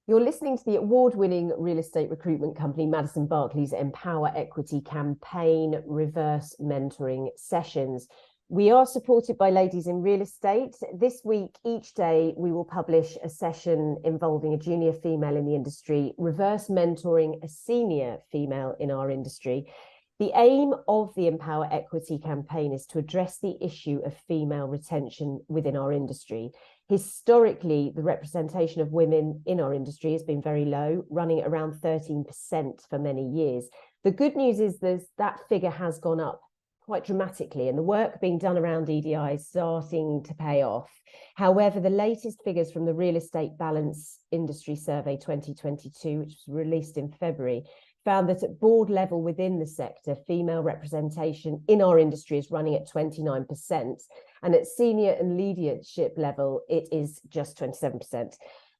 You're listening to the award-winning real estate recruitment company, Madison Berkeley's Empower Equity campaign reverse mentoring sessions. We are supported by Ladies in Real Estate. This week, each day, we will publish a session involving a junior female in the industry, reverse mentoring a senior female in our industry. The aim of the Empower Equity campaign is to address the issue of female retention within our industry. Historically, the representation of women in our industry has been very low, running at around 13% for many years. The good news is that figure has gone up quite dramatically, and the work being done around EDI is starting to pay off. However, the latest figures from the Real Estate Balance Industry Survey 2022, which was released in February, found that at board level within the sector, female representation in our industry is running at 29%. And at senior and leadership level, it is just 27%.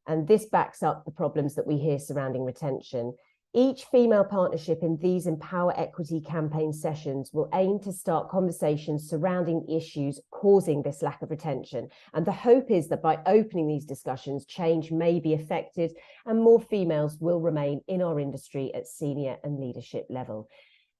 And this backs up the problems that we hear surrounding retention. Each female partnership in these Empower Equity campaign sessions will aim to start conversations surrounding issues causing this lack of retention. And the hope is that by opening these discussions, change may be effected and more females will remain in our industry at senior and leadership level.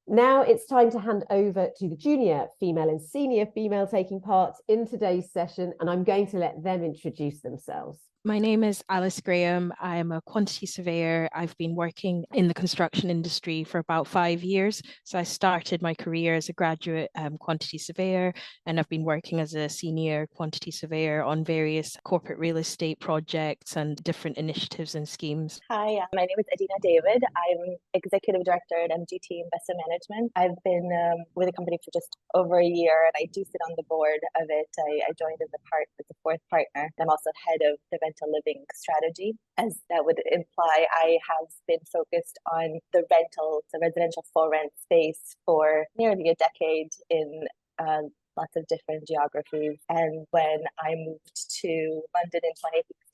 Now it's time to hand over to the junior female and senior female taking part in today's session, and I'm going to let them introduce themselves. My name is Alice Graham. I'm a quantity surveyor. I've been working in the construction industry for about 5 years. So I started my career as a graduate quantity surveyor, and I've been working as a senior quantity surveyor on various corporate real estate projects and different initiatives and schemes. Hi, my name is Adina David. I'm Executive Director at MGT Investment Management. I've been with the company for just over a year, and I do sit on the board of it. I joined as a fourth partner. I'm also head of the rental living strategy, as that would imply. I have been focused on the residential for rent space for nearly a decade in lots of different geographies. And when I moved to London in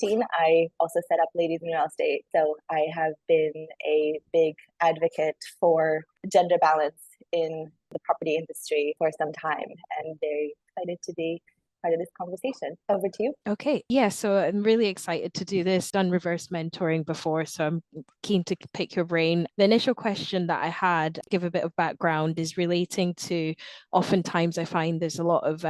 2016, I also set up Ladies in Real Estate. So I have been a big advocate for gender balance in the property industry for some time, and very excited to be part of this conversation. Over to you. Okay, yeah, so I'm really excited to do this. Done reverse mentoring before, so I'm keen to pick your brain. The initial question that I had, give a bit of background, is relating to, oftentimes I find there's a lot of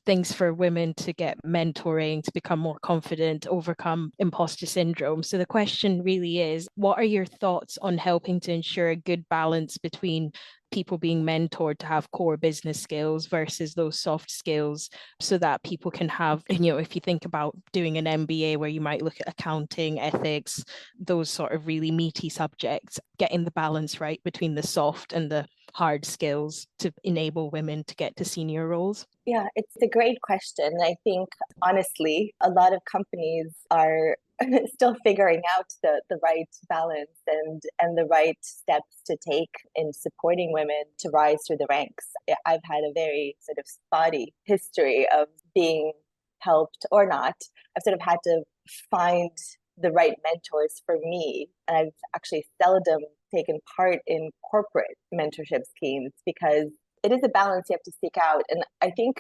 things for women to get mentoring, to become more confident, overcome imposter syndrome. So the question really is, what are your thoughts on helping to ensure a good balance between people being mentored to have core business skills versus those soft skills, so that people can have, if you think about doing an MBA where you might look at accounting, ethics, those sort of really meaty subjects, getting the balance right between the soft and the hard skills to enable women to get to senior roles? Yeah, it's a great question. I think, honestly, a lot of companies are still figuring out the right balance and the right steps to take in supporting women to rise through the ranks. I've had a very sort of spotty history of being helped or not. I've sort of had to find the right mentors for me. And I've actually seldom taken part in corporate mentorship schemes because it is a balance you have to seek out. And I think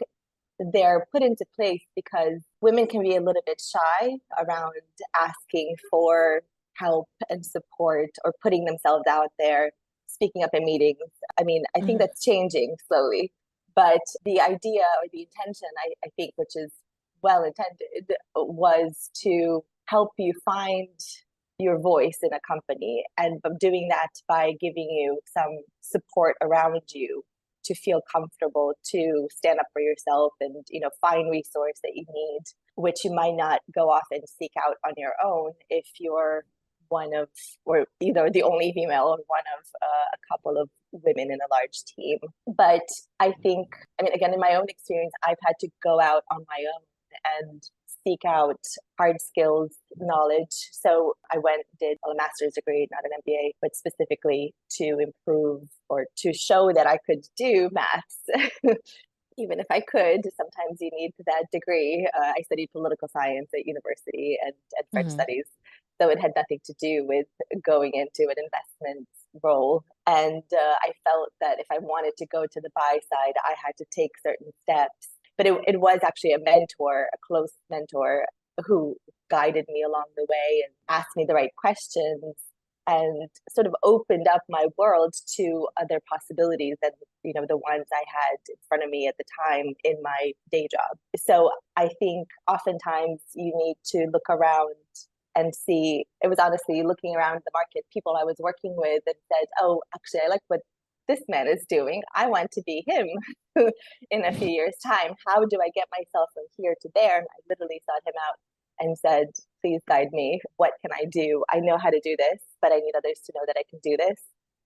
they're put into place because women can be a little bit shy around asking for help and support or putting themselves out there, speaking up in meetings. I mean, I think that's changing slowly. But the idea or the intention, I think, which is well intended, was to help you find your voice in a company, and doing that by giving you some support around you to feel comfortable to stand up for yourself and, find resource that you need, which you might not go off and seek out on your own if you're one of, or either the only female or one of a couple of women in a large team. But I think, again, in my own experience, I've had to go out on my own and seek out hard skills knowledge. So I did a master's degree, not an MBA, but specifically to improve or to show that I could do maths. Even if I could, sometimes you need that degree. I studied political science at university and French studies. So it had nothing to do with going into an investment role. And I felt that if I wanted to go to the buy side, I had to take certain steps. But it was actually a mentor, a close mentor, who guided me along the way and asked me the right questions and sort of opened up my world to other possibilities than, the ones I had in front of me at the time in my day job. So I think oftentimes you need to look around and see. It was honestly looking around the market, people I was working with, and said, oh, actually, I like what this man is doing. I want to be him in a few years' time. How do I get myself from here to there? And I literally sought him out and said, please guide me. What can I do? I know how to do this, but I need others to know that I can do this.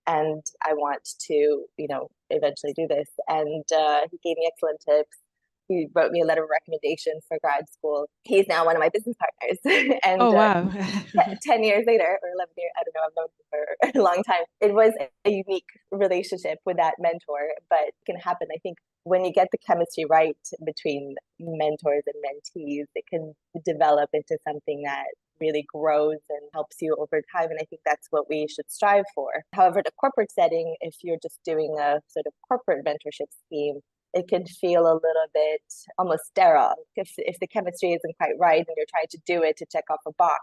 And I want to, eventually do this. And he gave me excellent tips. He wrote me a letter of recommendation for grad school. He's now one of my business partners. And oh, wow. 10 years later, or 11 years, I don't know, I've known him for a long time. It was a unique relationship with that mentor, but it can happen. I think when you get the chemistry right between mentors and mentees, it can develop into something that really grows and helps you over time. And I think that's what we should strive for. However, in a corporate setting, if you're just doing a sort of corporate mentorship scheme, it can feel a little bit almost sterile if the chemistry isn't quite right and you're trying to do it to check off a box.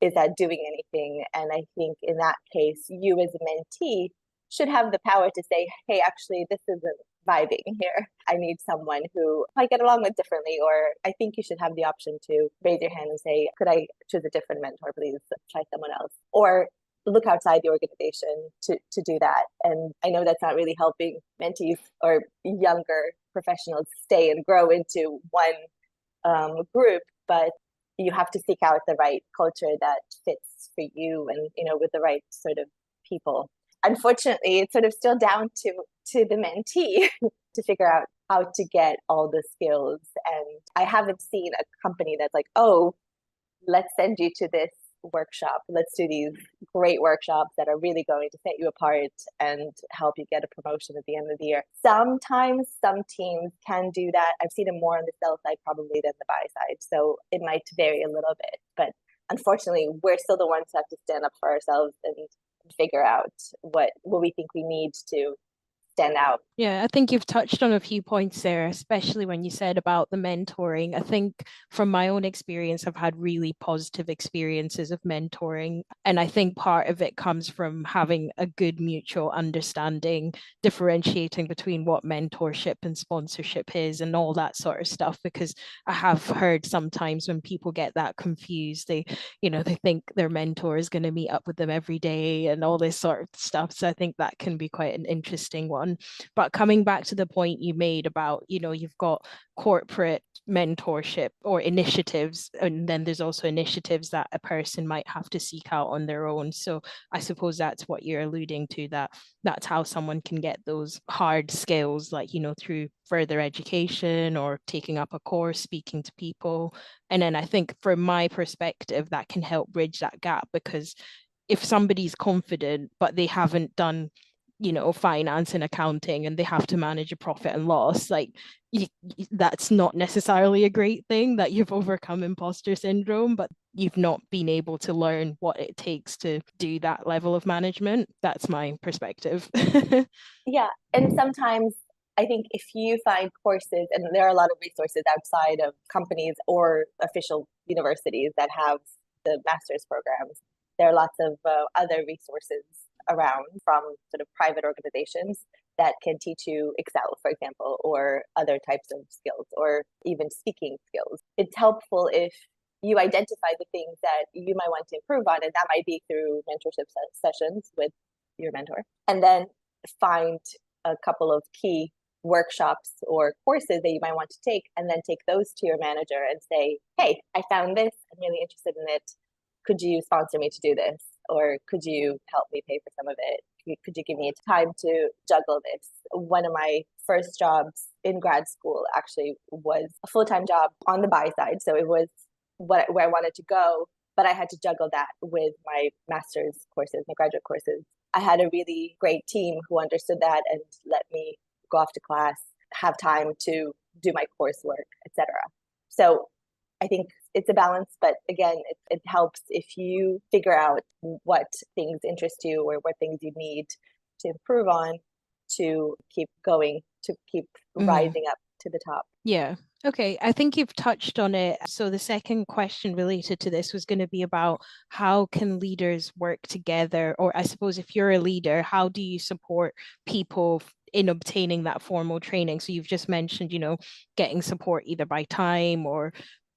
Is that doing anything? And I think in that case, you as a mentee should have the power to say, hey, actually, this isn't vibing here. I need someone who I get along with differently, or I think you should have the option to raise your hand and say, could I choose a different mentor, please? Try someone else. Or look outside the organization to do that. And I know that's not really helping mentees or younger professionals stay and grow into one group, but you have to seek out the right culture that fits for you and, with the right sort of people. Unfortunately, it's sort of still down to the mentee to figure out how to get all the skills. And I haven't seen a company that's like, oh, let's send you to this workshop. Let's do these great workshops that are really going to set you apart and help you get a promotion at the end of the year. Sometimes some teams can do that. I've seen it more on the sell side probably than the buy side. So it might vary a little bit. But unfortunately, we're still the ones who have to stand up for ourselves and figure out what we think we need to stand out. Yeah, I think you've touched on a few points there, especially when you said about the mentoring. I think from my own experience, I've had really positive experiences of mentoring. And I think part of it comes from having a good mutual understanding, differentiating between what mentorship and sponsorship is and all that sort of stuff. Because I have heard sometimes when people get that confused, they think their mentor is going to meet up with them every day and all this sort of stuff. So I think that can be quite an interesting one. But coming back to the point you made about, you've got corporate mentorship or initiatives, and then there's also initiatives that a person might have to seek out on their own. So I suppose that's what you're alluding to, that's how someone can get those hard skills, like, through further education or taking up a course, speaking to people. And then I think from my perspective, that can help bridge that gap, because if somebody's confident, but they haven't done finance and accounting and they have to manage a profit and loss, like that's not necessarily a great thing, that you've overcome imposter syndrome, but you've not been able to learn what it takes to do that level of management. That's my perspective. Yeah. And sometimes I think if you find courses, and there are a lot of resources outside of companies or official universities that have the master's programs, there are lots of other resources around from sort of private organizations that can teach you Excel, for example, or other types of skills, or even speaking skills. It's helpful if you identify the things that you might want to improve on, and that might be through mentorship sessions with your mentor, and then find a couple of key workshops or courses that you might want to take, and then take those to your manager and say, hey, I found this, I'm really interested in it. Could you sponsor me to do this? Or could you help me pay for some of it? Could you give me time to juggle this? One of my first jobs in grad school actually was a full-time job on the buy side. So it was where I wanted to go, but I had to juggle that with my master's courses, my graduate courses. I had a really great team who understood that and let me go off to class, have time to do my coursework, etc. So I think it's a balance, but again, it helps if you figure out what things interest you or what things you need to improve on, to keep going, to keep rising up to the top. Yeah. Okay. I think you've touched on it. So the second question related to this was going to be about how can leaders work together? Or I suppose if you're a leader, how do you support people in obtaining that formal training? So you've just mentioned, getting support either by time or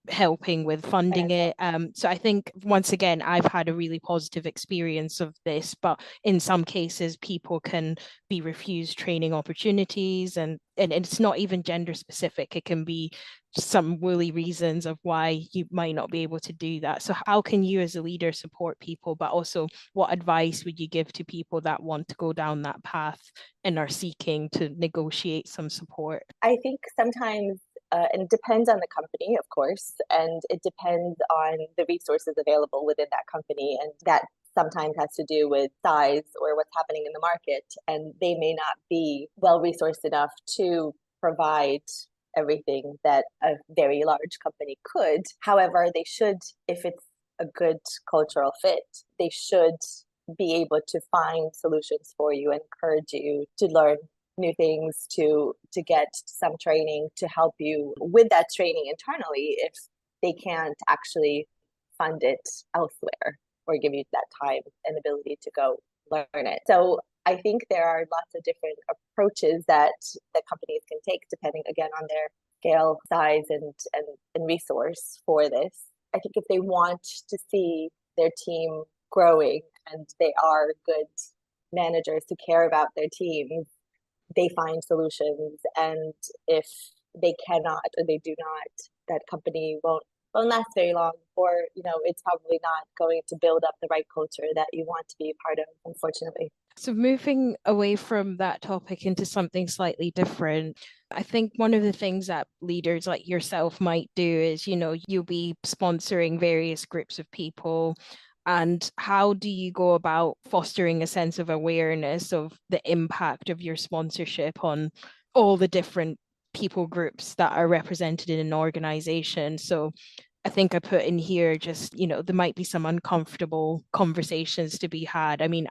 helping with funding it. So I think once again, I've had a really positive experience of this, but in some cases, people can be refused training opportunities, and it's not even gender specific. It can be some woolly reasons of why you might not be able to do that. So how can you as a leader support people, but also what advice would you give to people that want to go down that path and are seeking to negotiate some support? I think sometimes and it depends on the company, of course, and it depends on the resources available within that company. And that sometimes has to do with size or what's happening in the market. And they may not be well-resourced enough to provide everything that a very large company could. However, they should, if it's a good cultural fit, they should be able to find solutions for you and encourage you to learn new things, to get some training to help you with that training internally if they can't actually fund it elsewhere or give you that time and ability to go learn it. So I think there are lots of different approaches that companies can take depending again on their scale, size, and resource for this. I think if they want to see their team growing and they are good managers who care about their teams, they find solutions. And if they cannot or they do not, that company won't last very long, or it's probably not going to build up the right culture that you want to be a part of, unfortunately. So moving away from that topic into something slightly different, I think one of the things that leaders like yourself might do is, you'll be sponsoring various groups of people. And how do you go about fostering a sense of awareness of the impact of your sponsorship on all the different people groups that are represented in an organization? So I think I put in here just, there might be some uncomfortable conversations to be had. I mean,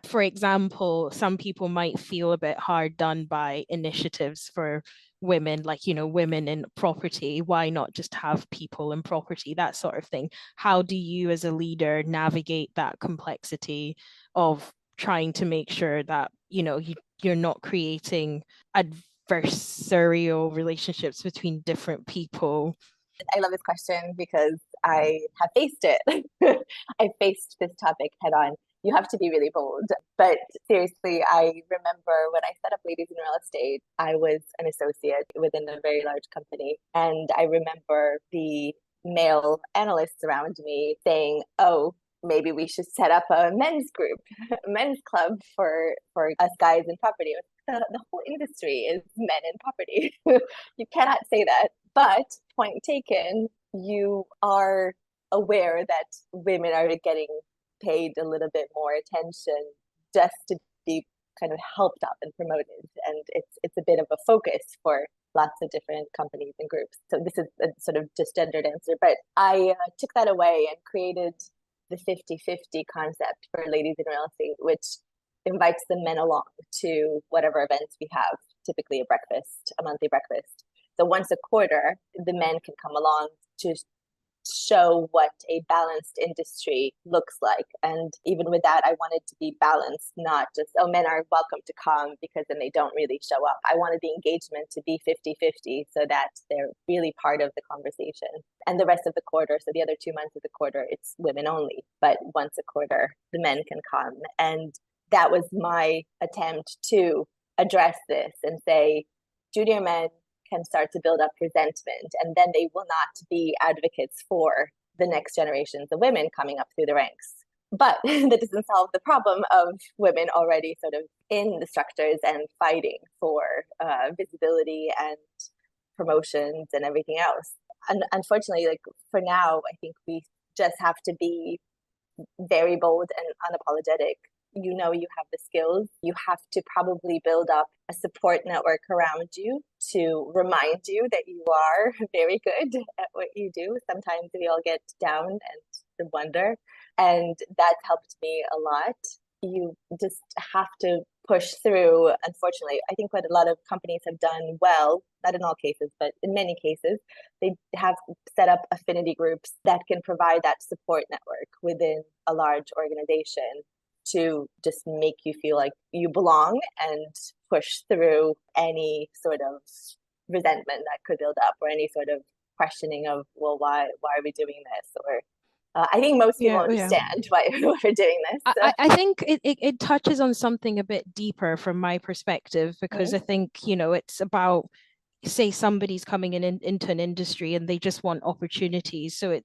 for example, some people might feel a bit hard done by initiatives for women, like, women in property. Why not just have people in property, that sort of thing? How do you as a leader navigate that complexity of trying to make sure that, you're not creating adversarial relationships between different people? I love this question because I have faced it. I faced this topic head on. You have to be really bold. But seriously, I remember when I set up Ladies in Real Estate, I was an associate within a very large company. And I remember the male analysts around me saying, oh, maybe we should set up a men's group, a men's club for us guys in property. The whole industry is men in property. You cannot say that. But point taken, you are aware that women are getting paid a little bit more attention just to be kind of helped up and promoted. And it's a bit of a focus for lots of different companies and groups. So this is a sort of just gendered answer. But I took that away and created the 50-50 concept for Ladies in Real Estate, which invites the men along to whatever events we have, typically a monthly breakfast. So once a quarter, the men can come along to show what a balanced industry looks like. And even with that, I wanted to be balanced, not just, men are welcome to come, because then they don't really show up. I wanted the engagement to be 50-50 so that they're really part of the conversation. And the rest of the quarter, so the other 2 months of the quarter, it's women only. But once a quarter, the men can come. And that was my attempt to address this and say, junior men can start to build up resentment, and then they will not be advocates for the next generations of women coming up through the ranks. But that doesn't solve the problem of women already sort of in the structures and fighting for visibility and promotions and everything else. And unfortunately, like for now, I think we just have to be very bold and unapologetic. You have the skills. You have to probably build up a support network around you to remind you that you are very good at what you do. Sometimes we all get down and wonder, and that's helped me a lot. You just have to push through. Unfortunately, I think what a lot of companies have done well, not in all cases, but in many cases, they have set up affinity groups that can provide that support network within a large organization to just make you feel like you belong and push through any sort of resentment that could build up, or any sort of questioning of, well, why are we doing this? Or I think most people understand why we're doing this. I think it touches on something a bit deeper from my perspective, because I think, it's about, say somebody's coming into an industry and they just want opportunities. So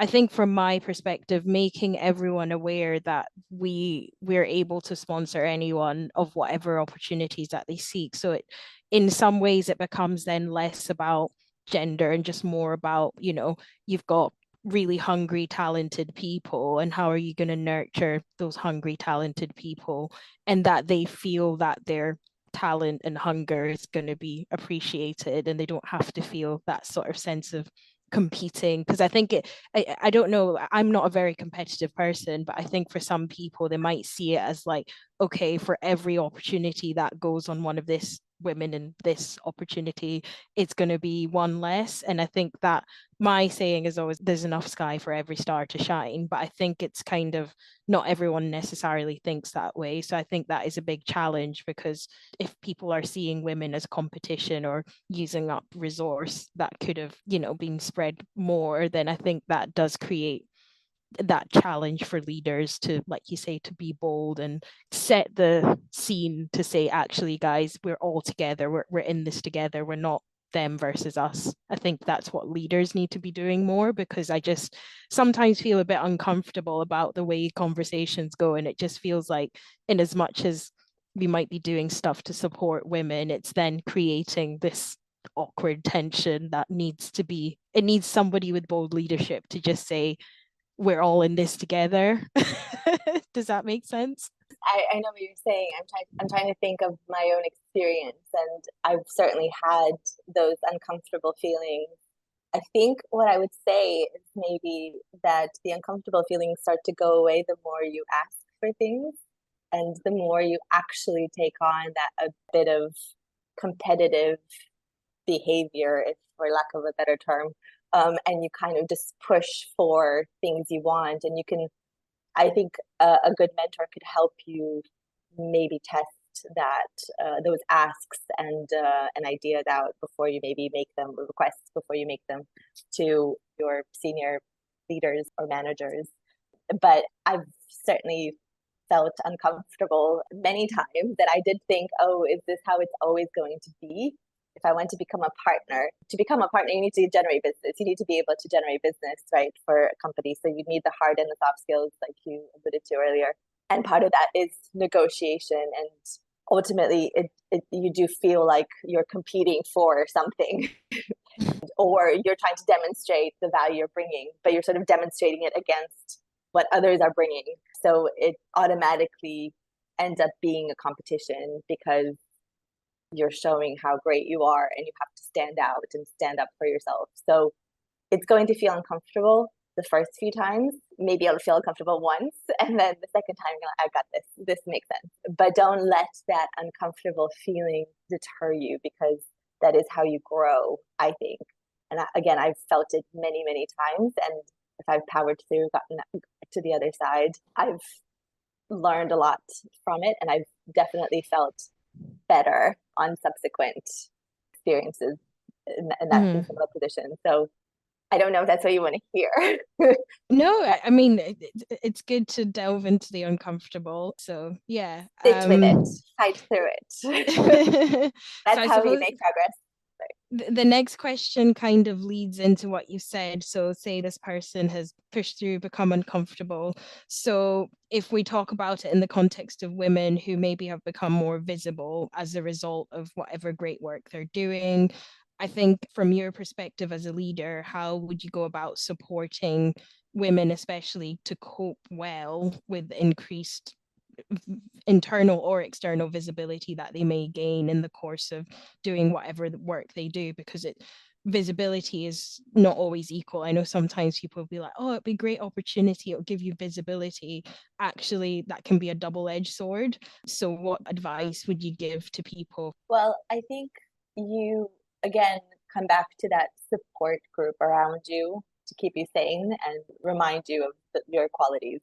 I think from my perspective, making everyone aware that we're able to sponsor anyone of whatever opportunities that they seek. So in some ways it becomes then less about gender and just more about, you've got really hungry, talented people, and how are you going to nurture those hungry, talented people, and that they feel that their talent and hunger is going to be appreciated, and they don't have to feel that sort of sense of competing. Because I think I don't know, I'm not a very competitive person, but I think for some people they might see it as like, okay, for every opportunity that goes on one of this women in this opportunity, it's going to be one less. And I think that my saying is always, there's enough sky for every star to shine, but I think it's kind of not everyone necessarily thinks that way. So I think that is a big challenge, because if people are seeing women as competition or using up resource that could have, been spread more, then I think that does create that challenge for leaders to, like you say, to be bold and set the scene to say, actually, guys, we're all together. We're in this together. We're not them versus us. I think that's what leaders need to be doing more, because I just sometimes feel a bit uncomfortable about the way conversations go. And it just feels like, in as much as we might be doing stuff to support women, it's then creating this awkward tension that needs somebody with bold leadership to just say, we're all in this together. Does that make sense? I know what you're saying. I'm trying to think of my own experience, and I've certainly had those uncomfortable feelings. I think what I would say is maybe that the uncomfortable feelings start to go away the more you ask for things, and the more you actually take on that a bit of competitive behavior, if for lack of a better term, and you kind of just push for things you want. And you can, I think a good mentor could help you maybe test that, those asks and ideas out before you maybe make them, requests before you make them to your senior leaders or managers. But I've certainly felt uncomfortable many times that I did think, oh, is this how it's always going to be? If I want to become a partner, you need to generate business. You need to be able to generate business, right, for a company. So you need the hard and the soft skills, like you alluded to earlier. And part of that is negotiation. And ultimately, you do feel like you're competing for something or you're trying to demonstrate the value you're bringing, but you're sort of demonstrating it against what others are bringing. So it automatically ends up being a competition, because you're showing how great you are and you have to stand out and stand up for yourself. So it's going to feel uncomfortable the first few times. Maybe I'll feel uncomfortable once, and then the second time, I got this. This makes sense. But don't let that uncomfortable feeling deter you, because that is how you grow, I think. And again, I've felt it many, many times. And if I've powered through, gotten to the other side, I've learned a lot from it. And I've definitely felt better on subsequent experiences in that similar position. So I don't know if that's what you want to hear. No, I mean, it's good to delve into the uncomfortable. So yeah. Sit with it, fight through it. That's how we make progress. The next question kind of leads into what you said. So say this person has pushed through, become uncomfortable. So if we talk about it in the context of women who maybe have become more visible as a result of whatever great work they're doing, I think from your perspective as a leader, how would you go about supporting women, especially to cope well with increased internal or external visibility that they may gain in the course of doing whatever the work they do? Because visibility is not always equal. I know sometimes people will be like, oh, it'd be a great opportunity, it'll give you visibility. Actually, that can be a double-edged sword. So what advice would you give to people? Well, I think you, again, come back to that support group around you to keep you sane and remind you of your qualities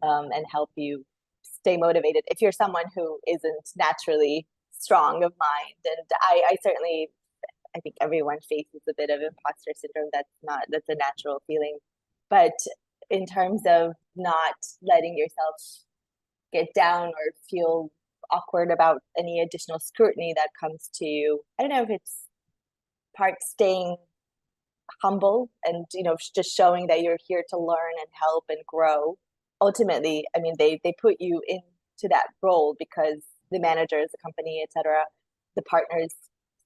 and help you stay motivated. If you're someone who isn't naturally strong of mind, and I certainly, I think everyone faces a bit of imposter syndrome. That's a natural feeling. But in terms of not letting yourself get down or feel awkward about any additional scrutiny that comes to you, I don't know if it's part staying humble and, just showing that you're here to learn and help and grow. Ultimately, I mean, they put you into that role because the managers, the company, etc., the partners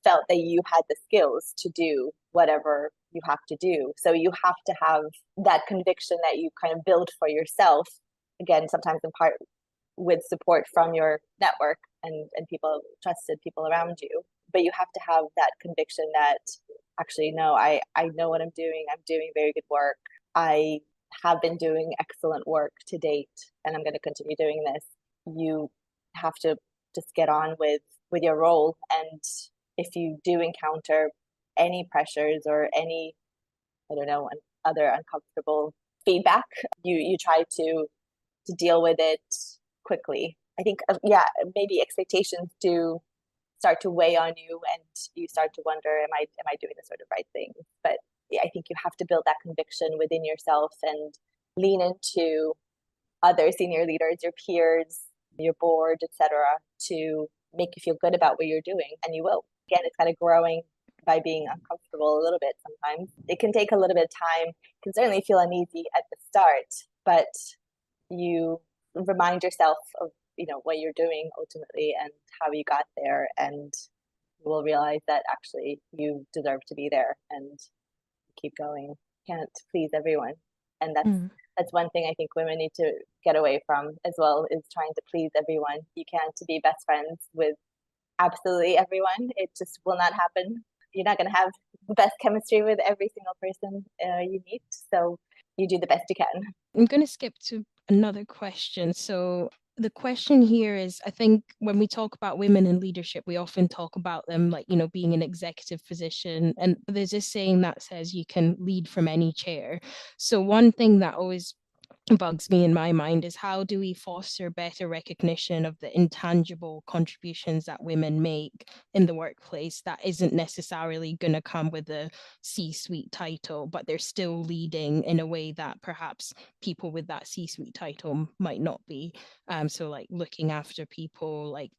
felt that you had the skills to do whatever you have to do. So you have to have that conviction that you kind of build for yourself, again, sometimes in part with support from your network and people, trusted people around you. But you have to have that conviction that actually, no, I know what I'm doing. I'm doing very good work. I have been doing excellent work to date, and I'm going to continue doing this. You have to just get on with your role. And if you do encounter any pressures or any, I don't know, other uncomfortable feedback, you try to deal with it quickly. I think, maybe expectations do start to weigh on you, and you start to wonder, am I doing the sort of right thing? But yeah, I think you have to build that conviction within yourself and lean into other senior leaders, your peers, your board, etc., to make you feel good about what you're doing, and you will. Again, it's kind of growing by being uncomfortable a little bit sometimes. It can take a little bit of time. It can certainly feel uneasy at the start, but you remind yourself of what you're doing ultimately and how you got there, and you will realize that actually you deserve to be there and keep going. Can't please everyone, and that's one thing I think women need to get away from as well, is trying to please everyone. You can't be best friends with absolutely everyone. It just will not happen. You're not going to have the best chemistry with every single person you meet, so you do the best you can. I'm going to skip to another question. So the question here is, I think when we talk about women in leadership, we often talk about them like, being an executive position. And there's this saying that says you can lead from any chair. So one thing that always bugs me in my mind is, how do we foster better recognition of the intangible contributions that women make in the workplace that isn't necessarily going to come with a C-suite title, but they're still leading in a way that perhaps people with that C-suite title might not be. So like looking after people, like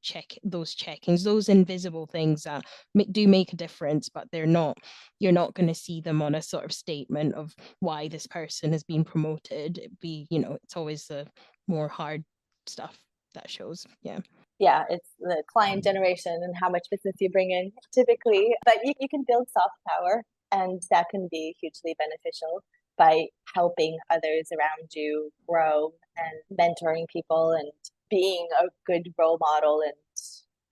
those check-ins, those invisible things that do make a difference, but you're not going to see them on a sort of statement of why this person has been promoted. It's always the more hard stuff that shows. Yeah, it's the client generation and how much business you bring in typically, but you can build soft power, and that can be hugely beneficial by helping others around you grow and mentoring people and being a good role model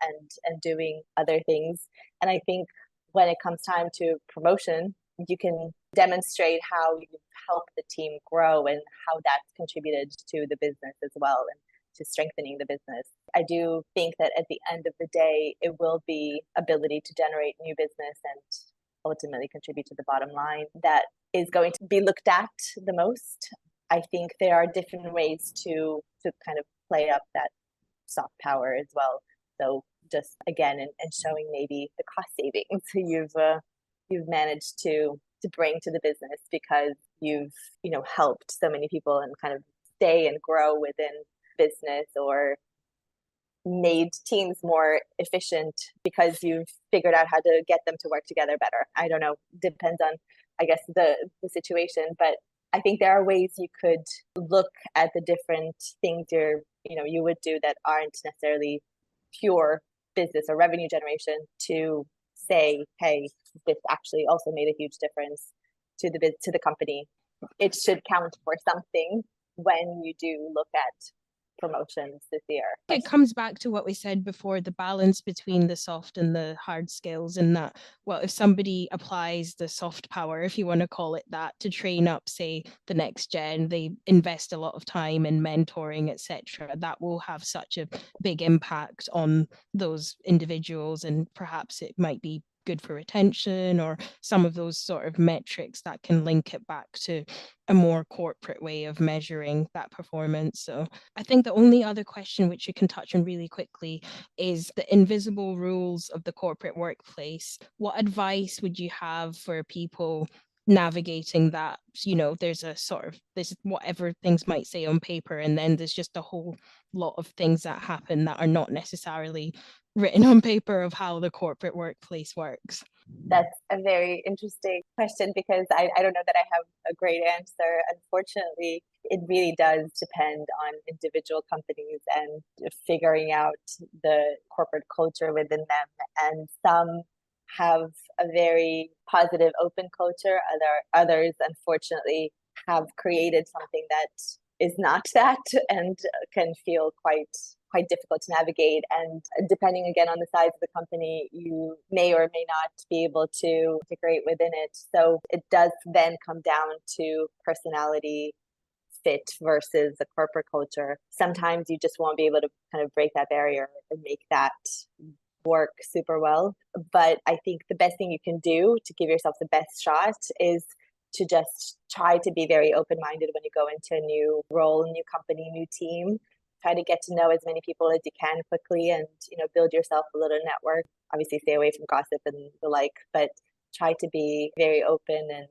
and doing other things. And I think when it comes time to promotion, you can demonstrate how you've helped the team grow and how that's contributed to the business as well, and to strengthening the business. I do think that at the end of the day, it will be ability to generate new business and ultimately contribute to the bottom line that is going to be looked at the most. I think there are different ways to kind of play up that soft power as well. So just again, and showing maybe the cost savings you've managed to bring to the business because you've helped so many people and kind of stay and grow within business, or made teams more efficient because you've figured out how to get them to work together better. I don't know, depends on, I guess, the situation, but I think there are ways you could look at the different things you would do that aren't necessarily pure business or revenue generation, to say, hey, this actually also made a huge difference to the company. It should count for something when you do look at promotions this year. It comes back to what we said before, the balance between the soft and the hard skills, and that, well, if somebody applies the soft power, if you want to call it that, to train up, say, the next gen, they invest a lot of time in mentoring, etc., that will have such a big impact on those individuals, and perhaps it might be good for retention or some of those sort of metrics that can link it back to a more corporate way of measuring that performance. So I think the only other question which you can touch on really quickly is the invisible rules of the corporate workplace. What advice would you have for people navigating that? You know, there's a sort of, there's whatever things might say on paper, and then there's just a whole lot of things that happen that are not necessarily written on paper of how the corporate workplace works. That's a very interesting question, because I don't know that I have a great answer. Unfortunately, it really does depend on individual companies and figuring out the corporate culture within them. And some have a very positive, open culture. Others, unfortunately, have created something that is not that, and can feel quite difficult to navigate. And depending again on the size of the company, you may or may not be able to integrate within it. So it does then come down to personality fit versus the corporate culture. Sometimes you just won't be able to kind of break that barrier and make that work super well. But I think the best thing you can do to give yourself the best shot is to just try to be very open-minded when you go into a new role, new company, new team. Try to get to know as many people as you can quickly, and build yourself a little network. Obviously stay away from gossip and the like, but try to be very open. And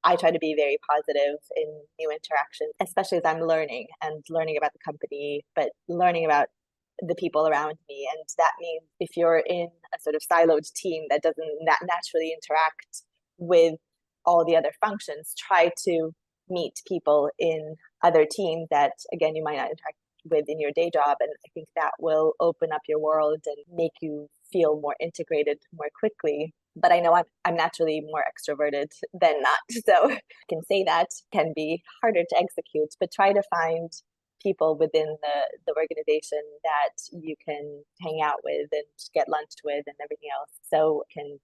I try to be very positive in new interactions, especially as I'm learning about the company, but learning about the people around me. And that means if you're in a sort of siloed team that doesn't naturally interact with all the other functions, try to meet people in other teams that, again, you might not interact with in your day job. And I think that will open up your world and make you feel more integrated more quickly. But I know I'm naturally more extroverted than not, so I can say that can be harder to execute. But try to find people within the organization that you can hang out with and get lunch with and everything else, so it can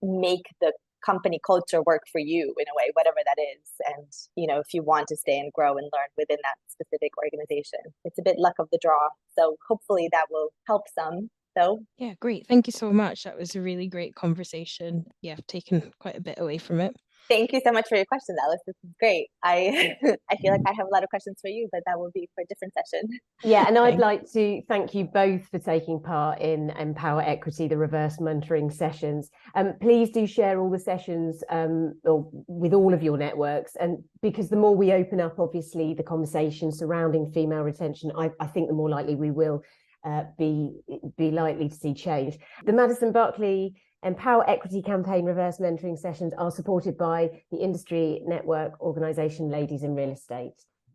make the company culture work for you in a way, whatever that is. And if you want to stay and grow and learn within that specific organization, it's a bit luck of the draw. So hopefully that will help some. So yeah, great. Thank you so much. That was a really great conversation. Yeah, I've taken quite a bit away from it. Thank you so much for your questions, Alice. This is great. I feel like I have a lot of questions for you, but that will be for a different session. Yeah, and I'd like to thank you both for taking part in Empower Equity, the reverse mentoring sessions. Please do share all the sessions with all of your networks, and because the more we open up, obviously, the conversation surrounding female retention, I think the more likely we will be likely to see change. The Madison Berkeley Empower Equity Campaign reverse mentoring sessions are supported by the industry network organisation Ladies in Real Estate.